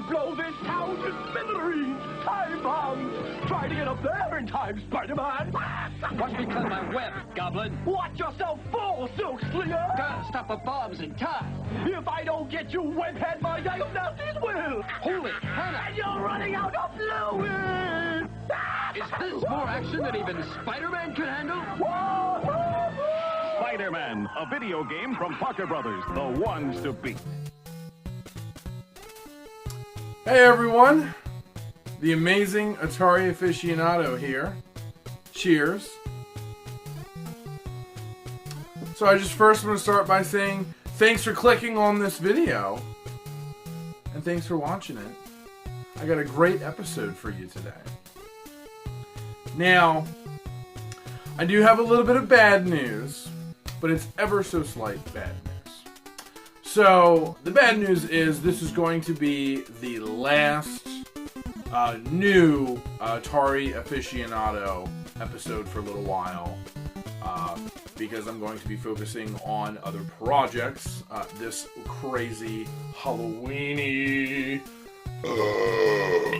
blow this town to smithereens! Time bombs! Try to get up there in time, Spider-Man! Watch me cut my web, Goblin. Watch yourself fall, Silk Slinger! Gotta stop the bombs in time. If I don't get you, webhead, my diagnosis will! Holy Hannah! And you're running out of fluid! Is this more action than even Spider-Man could handle? Spider-Man, a video game from Parker Brothers, the ones to beat. Hey everyone, the amazing Atari Aficionado here. Cheers. So I just first want to start by saying thanks for clicking on this video. And thanks for watching it. I got a great episode for you today. Now, I do have a little bit of bad news, but it's ever so slight bad news. So, the bad news is this is going to be the last new Atari Aficionado episode for a little while, because I'm going to be focusing on other projects this crazy Halloween-y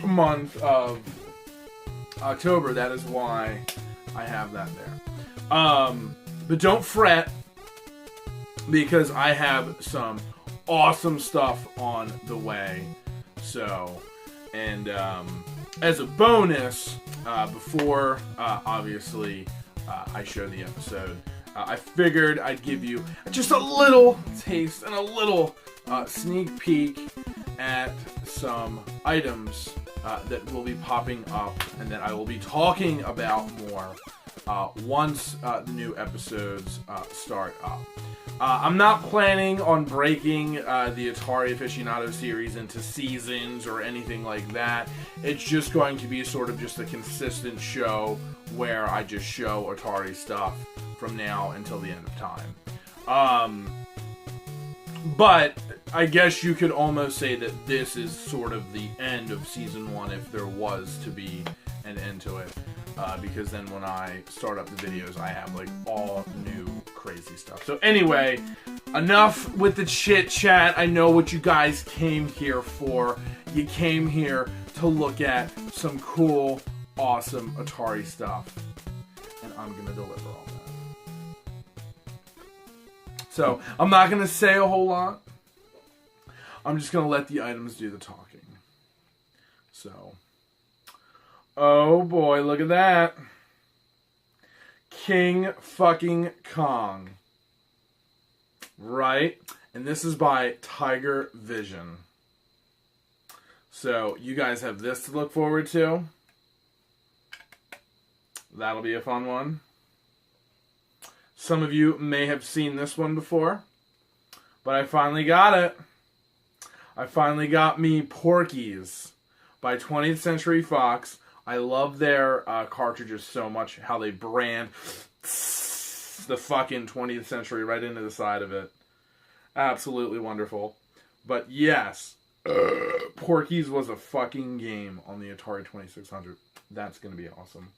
month of October. That is why I have that there. But don't fret, because I have some awesome stuff on the way. So, and as a bonus, before obviously I show the episode, I figured I'd give you just a little taste and a little sneak peek at some items that will be popping up and that I will be talking about more once the new episodes start up. I'm not planning on breaking the Atari Aficionado series into seasons or anything like that. It's just going to be sort of just a consistent show where I just show Atari stuff from now until the end of time. But I guess you could almost say that this is sort of the end of Season 1 if there was to be an end to it. Because then when I start up the videos, I have like all new crazy stuff. So anyway, enough with the chit chat. I know what you guys came here for. You came here to look at some cool, awesome Atari stuff. And I'm going to deliver all that. So I'm not going to say a whole lot. I'm just going to let the items do the talking. So... oh boy, look at that. King fucking Kong. Right? And this is by Tiger Vision. So, you guys have this to look forward to. That'll be a fun one. Some of you may have seen this one before. But I finally got it. I finally got me Porky's by 20th Century Fox. I love their cartridges so much, how they brand the fucking 20th century right into the side of it. Absolutely wonderful. But yes, Porky's was a fucking game on the Atari 2600. That's going to be awesome.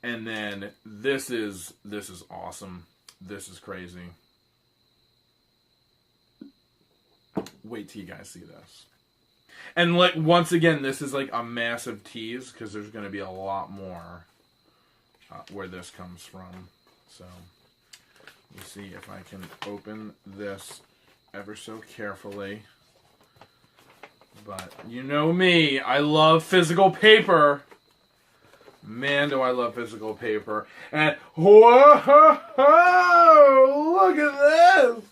And then this is awesome. This is crazy. Wait till you guys see this. And like once again, this is like a massive tease because there's going to be a lot more where this comes from. So, let me see if I can open this ever so carefully. But you know me, I love physical paper. Man, do I love physical paper. And whoa, look at this.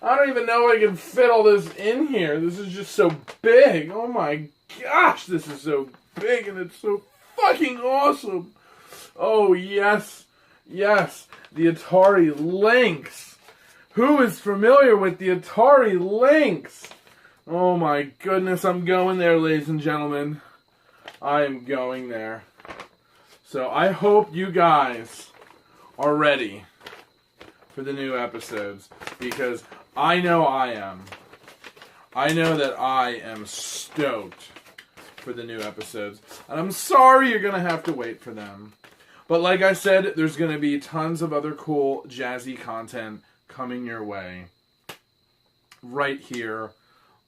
I don't even know if I can fit all this in here. This is just so big. Oh my gosh, this is so big and it's so fucking awesome. Oh yes, yes, the Atari Lynx. Who is familiar with the Atari Lynx? Oh my goodness, I'm going there, ladies and gentlemen. I am going there. So I hope you guys are ready for the new episodes, because I know I am. I know that I am stoked for the new episodes. And I'm sorry you're going to have to wait for them. But like I said, there's going to be tons of other cool Jazzy content coming your way right here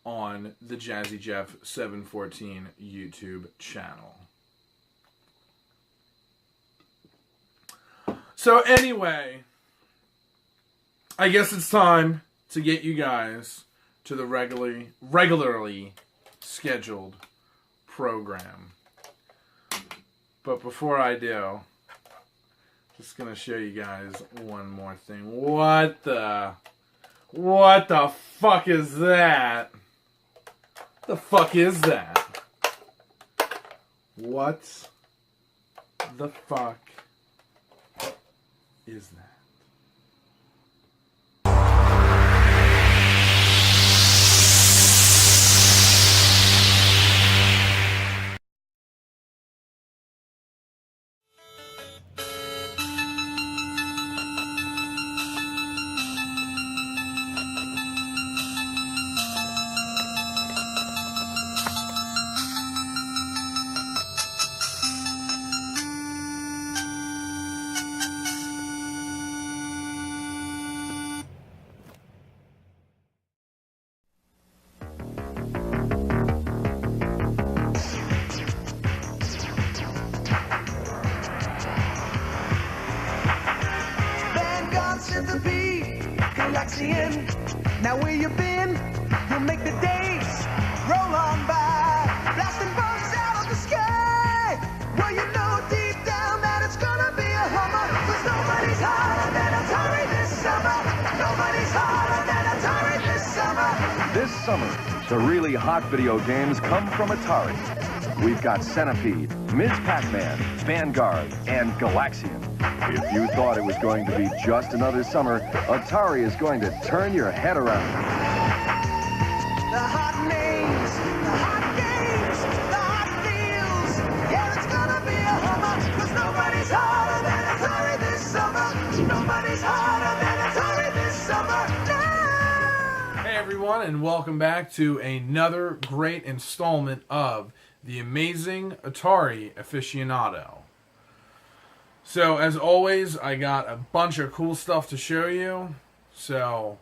on the Jazzy Jeff 714 YouTube channel. So anyway, I guess it's time to get you guys to the regularly scheduled program. But before I do, just gonna show you guys one more thing. What the fuck is that? The fuck is that? What the fuck is that? Now where you been? You'll make the days roll on by, blasting bugs out of the sky. Well, you know deep down that it's gonna be a hummer, 'cause nobody's hotter than Atari this summer. Nobody's hotter than Atari this summer. This summer, the really hot video games come from Atari. We've got Centipede, Ms. Pac-Man, Vanguard, and Galaxian. If you thought it was going to be just another summer, Atari is going to turn your head around. The hot names, the hot games, the hot deals. Yeah, it's gonna be a hummer, 'cause nobody's hotter than Atari this summer. Nobody's hotter than Atari this summer. No! Hey everyone, and welcome back to another great installment of the amazing Atari Aficionado. So, as always, I got a bunch of cool stuff to show you. So,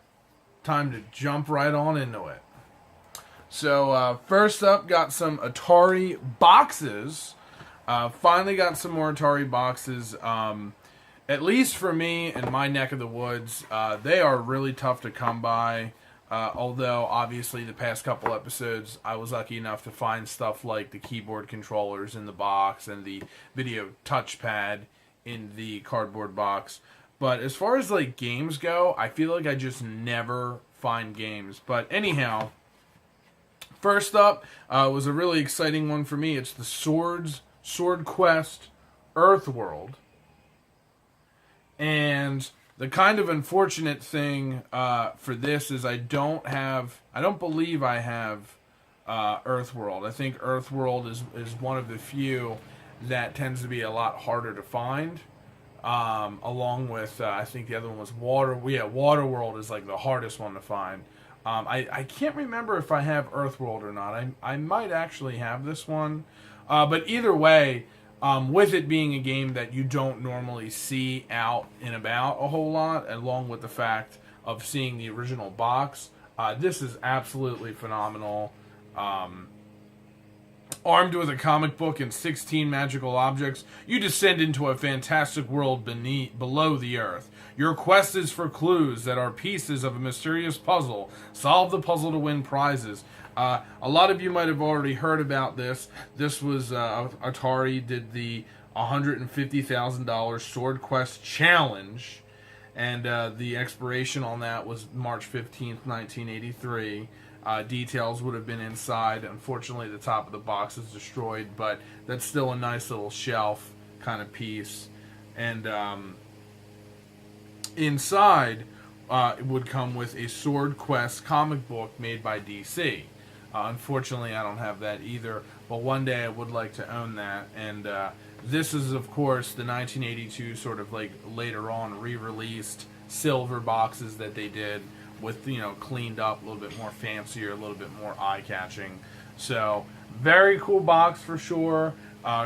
time to jump right on into it. So, first up, got some Atari boxes. Finally got some more Atari boxes. At least for me, in my neck of the woods, they are really tough to come by. Although, obviously, the past couple episodes, I was lucky enough to find stuff like the keyboard controllers in the box and the video touchpad in the cardboard box. But as far as like games go, I feel like I just never find games. But anyhow, first up was a really exciting one for me. It's the Sword Quest Earthworld. And the kind of unfortunate thing for this is I don't believe I have Earthworld. I think Earthworld is one of the few that tends to be a lot harder to find, along with, I think the other one was Waterworld is like the hardest one to find. I can't remember if I have Earthworld or not. I might actually have this one. But either way, with it being a game that you don't normally see out and about a whole lot, along with the fact of seeing the original box, this is absolutely phenomenal. Armed with a comic book and 16 magical objects, you descend into a fantastic world below the earth. Your quest is for clues that are pieces of a mysterious puzzle. Solve the puzzle to win prizes. A lot of you might have already heard about this. This was Atari did the $150,000 Sword Quest Challenge, and the expiration on that was March 15th, 1983. Details would have been inside. Unfortunately, the top of the box is destroyed, but that's still a nice little shelf kind of piece. And inside, it would come with a Sword Quest comic book made by DC. Unfortunately, I don't have that either, but one day I would like to own that. And this is, of course, the 1982 sort of like later on re-released silver boxes that they did, with, you know, cleaned up, a little bit more fancier, a little bit more eye-catching. So, very cool box for sure.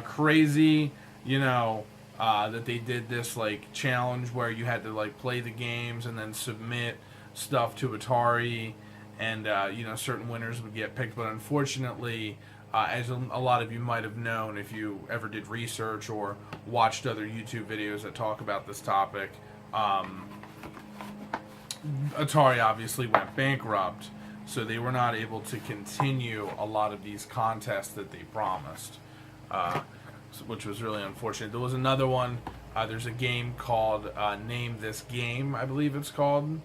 Crazy, you know, that they did this, like, challenge where you had to, like, play the games and then submit stuff to Atari. and certain winners would get picked. But unfortunately, as a lot of you might have known if you ever did research or watched other YouTube videos that talk about this topic, Atari obviously went bankrupt, so they were not able to continue a lot of these contests that they promised, which was really unfortunate. There was another one. There's a game called Name This Game, I believe it's called,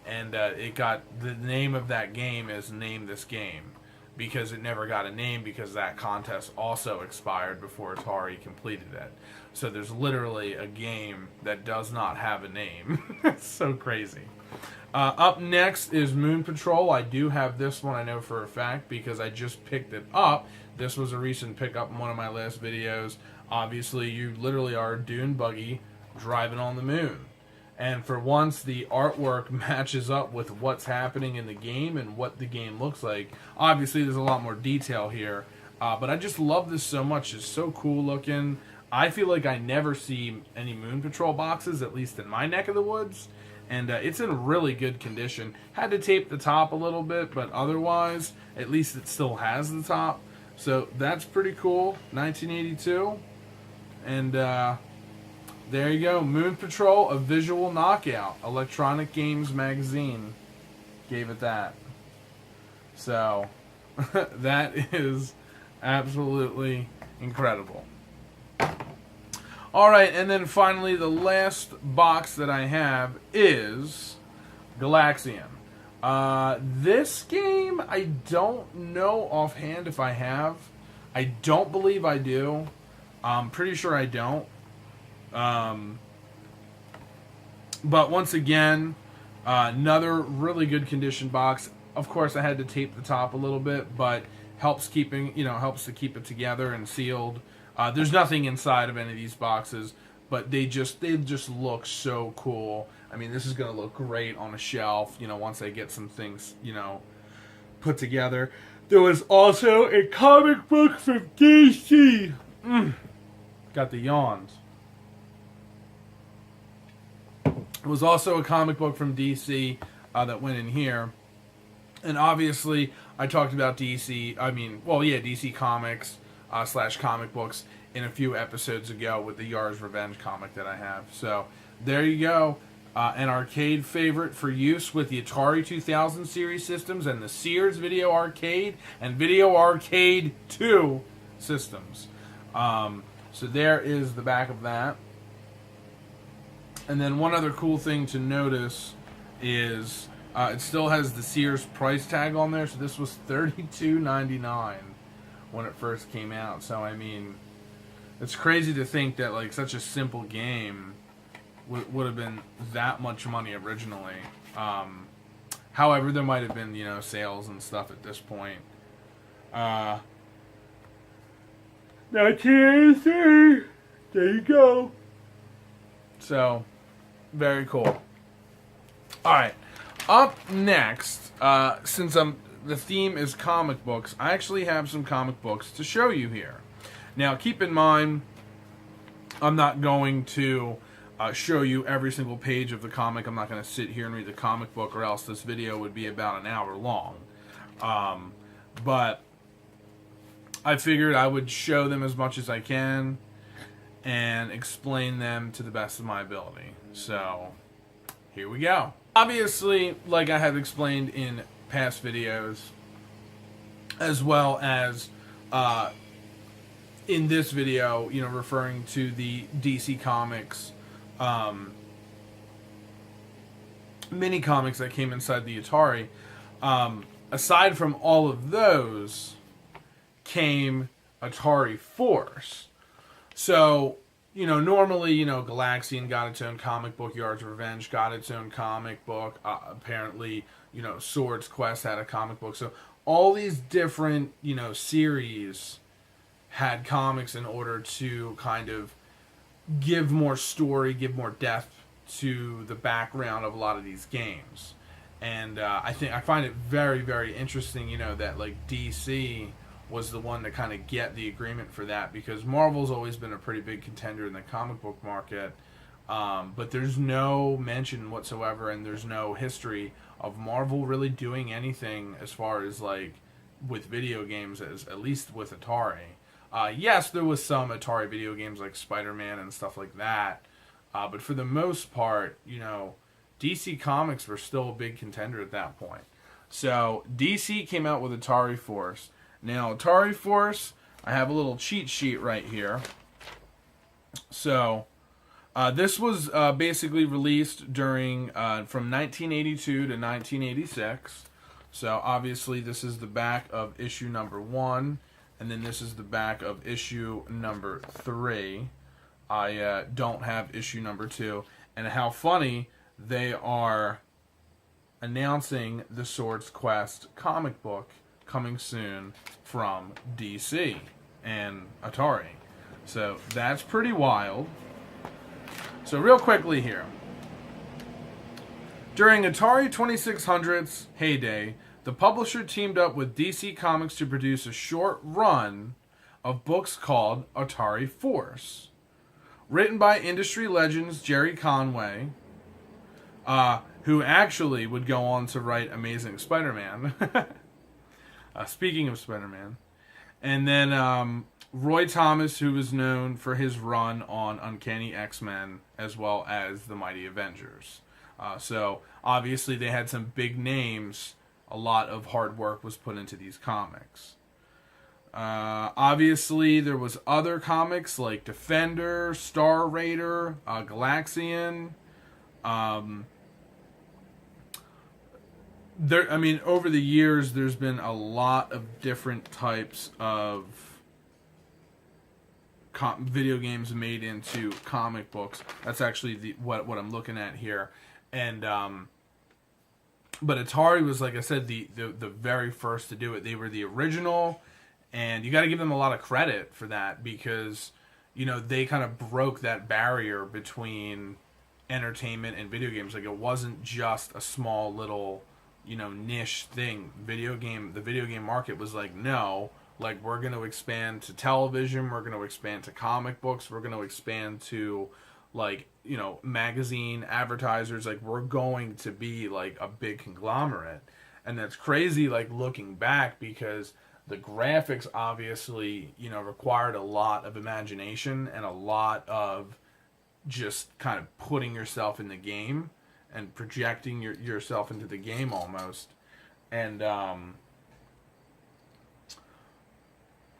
and it got the name of that game is Name This Game because it never got a name because that contest also expired before Atari completed it. So there's literally a game that does not have a name. It's so crazy. Up next is Moon Patrol. I do have this one, I know for a fact, because I just picked it up. This was a recent pickup in one of my last videos. Obviously, you literally are a dune buggy driving on the moon. And for once, the artwork matches up with what's happening in the game and what the game looks like. Obviously, there's a lot more detail here, but I just love this so much. It's so cool looking. I feel like I never see any Moon Patrol boxes, at least in my neck of the woods. And it's in really good condition. Had to tape the top a little bit, but otherwise, at least it still has the top. So that's pretty cool. 1982. And there you go. Moon Patrol, a visual knockout. Electronic Games Magazine gave it that. So that is absolutely incredible. Alright, and then finally the last box that I have is Galaxian. This game, I don't know offhand if I have. I don't believe I do. I'm pretty sure I don't. But once again, another really good condition box. Of course, I had to tape the top a little bit, but helps to keep it together and sealed. There's nothing inside of any of these boxes, but they just look so cool. I mean, this is going to look great on a shelf, once I get some things, put together. There was also a comic book from DC. Got the yawns. It was also a comic book from DC that went in here. And obviously, I talked about DC Comics / comic books in a few episodes ago with the Yar's Revenge comic that I have. So, there you go. An arcade favorite for use with the Atari 2000 series systems and the Sears Video Arcade and Video Arcade 2 systems. So there is the back of that. And then one other cool thing to notice is it still has the Sears price tag on there. So this was $32.99 when it first came out. So I mean, it's crazy to think that like such a simple game would have been that much money originally. However, there might have been sales and stuff at this point. 1983. There you go. So, very cool. Alright. Up next, since the theme is comic books, I actually have some comic books to show you here. Now, keep in mind, I'm not going to show you every single page of the comic. I'm not going to sit here and read the comic book, or else this video would be about an hour long. But I figured I would show them as much as I can and explain them to the best of my ability. So, here we go. Obviously, like I have explained in past videos, as well as in this video, referring to the DC Comics mini comics that came inside the Atari, aside from all of those came Atari Force. So, normally, Galaxian got its own comic book, Yards of Revenge got its own comic book, apparently, Swords Quest had a comic book. So, all these different, series had comics in order to kind of give more story, give more depth to the background of a lot of these games. And I find it very, very interesting, that like DC was the one to kind of get the agreement for that, because Marvel's always been a pretty big contender in the comic book market, but there's no mention whatsoever, and there's no history of Marvel really doing anything as far as like with video games, as at least with Atari. Yes, there was some Atari video games like Spider-Man and stuff like that, but for the most part, you know, DC Comics were still a big contender at that point. So DC came out with Atari Force. Now Atari Force, I have a little cheat sheet right here. So this was basically released during from 1982 to 1986. So obviously this is the back of issue number 1, and then this is the back of issue number 3. I don't have issue number 2. And how funny, they are announcing the Swords Quest comic book coming soon from DC and Atari. So that's pretty wild. So real quickly here. During Atari 2600's heyday, the publisher teamed up with DC Comics to produce a short run of books called Atari Force. Written by industry legends Jerry Conway, who actually would go on to write Amazing Spider-Man. Speaking of Spider-Man. And then Roy Thomas, who was known for his run on Uncanny X-Men, as well as The Mighty Avengers. So, obviously, they had some big names. A lot of hard work was put into these comics. Obviously, there was other comics like Defender, Star Raider, Galaxian. Over the years, there's been a lot of different types of video games made into comic books. That's actually what I'm looking at here. And but Atari was, like I said, the very first to do it. They were the original, and you got to give them a lot of credit for that, because you know they kind of broke that barrier between entertainment and video games. Like, it wasn't just a small little, you know, niche thing. The video game market was like, no, like, we're going to expand to television, we're going to expand to comic books, we're going to expand to, like, you know, magazine advertisers. Like, we're going to be like a big conglomerate. And that's crazy, like, looking back, because the graphics obviously, you know, required a lot of imagination and a lot of just kind of putting yourself in the game and projecting yourself into the game almost. And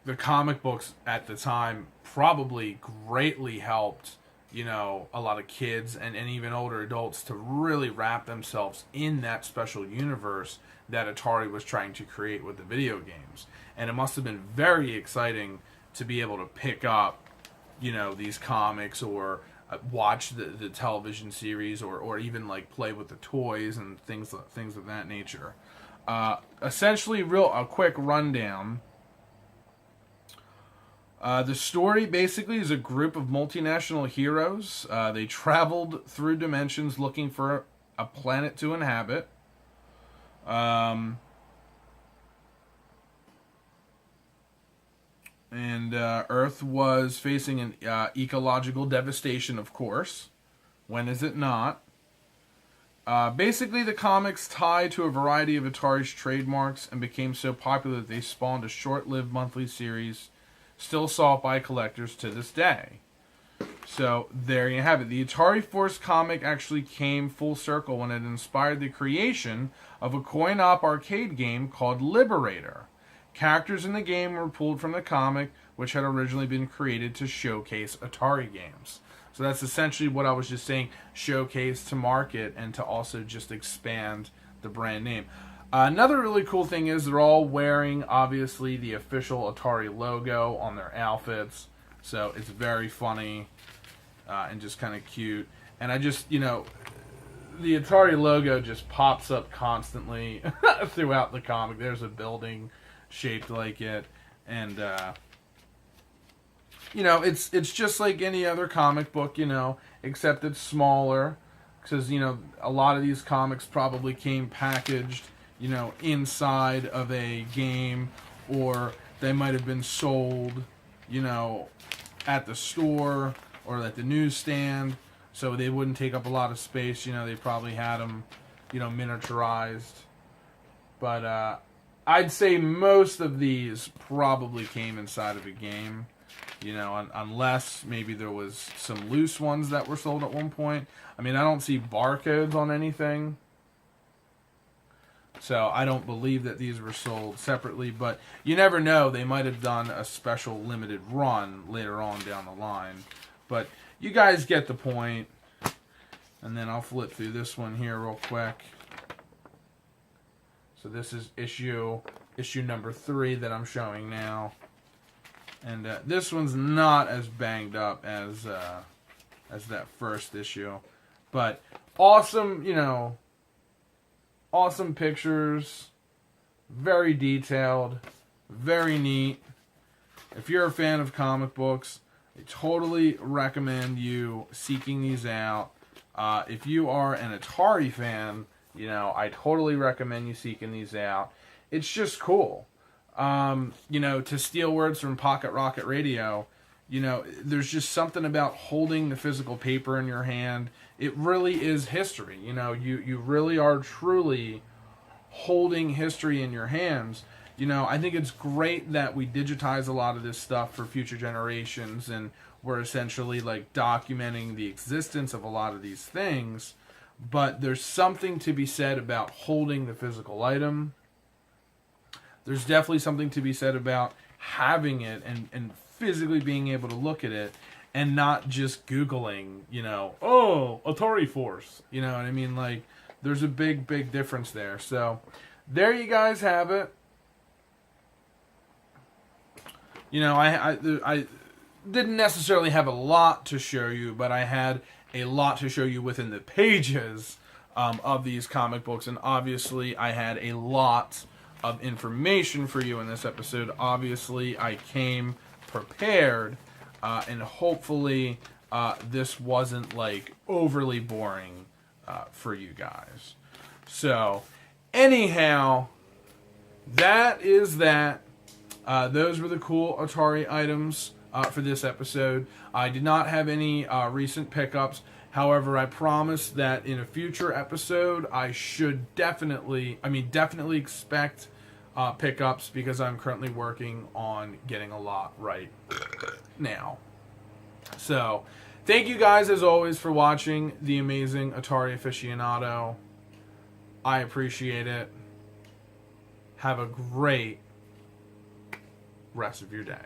the comic books at the time probably greatly helped, you know, a lot of kids and even older adults to really wrap themselves in that special universe that Atari was trying to create with the video games. And it must have been very exciting to be able to pick up, you know, these comics, or watch the television series, or even like play with the toys and things of that nature. Essentially, a quick rundown. The story basically is a group of multinational heroes. They traveled through dimensions looking for a planet to inhabit. And Earth was facing an ecological devastation, of course. When is it not? Basically, the comics tied to a variety of Atari's trademarks and became so popular that they spawned a short-lived monthly series still sought by collectors to this day. So, there you have it. The Atari Force comic actually came full circle when it inspired the creation of a coin-op arcade game called Liberator. Characters in the game were pulled from the comic, which had originally been created to showcase Atari games. So that's essentially what I was just saying, showcase to market and to also just expand the brand name. Another really cool thing is they're all wearing, obviously, the official Atari logo on their outfits. So it's very funny and just kind of cute. And I just, you know, the Atari logo just pops up constantly throughout the comic. There's a building shaped like it. And, you know, it's just like any other comic book, you know, except it's smaller. Because, you know, a lot of these comics probably came packaged, you know, inside of a game, or they might have been sold, you know, at the store or at the newsstand, so they wouldn't take up a lot of space. You know, they probably had them, miniaturized. But I'd say most of these probably came inside of a game, unless maybe there was some loose ones that were sold at one point. I mean, I don't see barcodes on anything, so I don't believe that these were sold separately, but you never know. They might have done a special limited run later on down the line. But you guys get the point. And then I'll flip through this one here real quick. So this is issue number 3 that I'm showing now. And this one's not as banged up as that first issue. But awesome, awesome pictures, very detailed, very neat. If you're a fan of comic books, I totally recommend you seeking these out. If you are an Atari fan, I totally recommend you seeking these out. It's just cool. To steal words from Pocket Rocket Radio, there's just something about holding the physical paper in your hand. It really is history. You really are truly holding history in your hands. I think it's great that we digitize a lot of this stuff for future generations, and we're essentially like documenting the existence of a lot of these things. But there's something to be said about holding the physical item. There's definitely something to be said about having it and physically being able to look at it, and not just Googling, Atari Force. You know what I mean? Like, there's a big, big difference there. So, there you guys have it. I didn't necessarily have a lot to show you, but I had a lot to show you within the pages of these comic books, and obviously I had a lot of information for you in this episode. Obviously, I came prepared, and hopefully this wasn't like overly boring for you guys. So, anyhow, that is that. Those were the cool Atari items for this episode. I did not have any recent pickups. However, I promise that in a future episode, I should definitely expect pickups, because I'm currently working on getting a lot right now. So, thank you guys as always for watching the amazing Atari Aficionado. I appreciate it. Have a great rest of your day.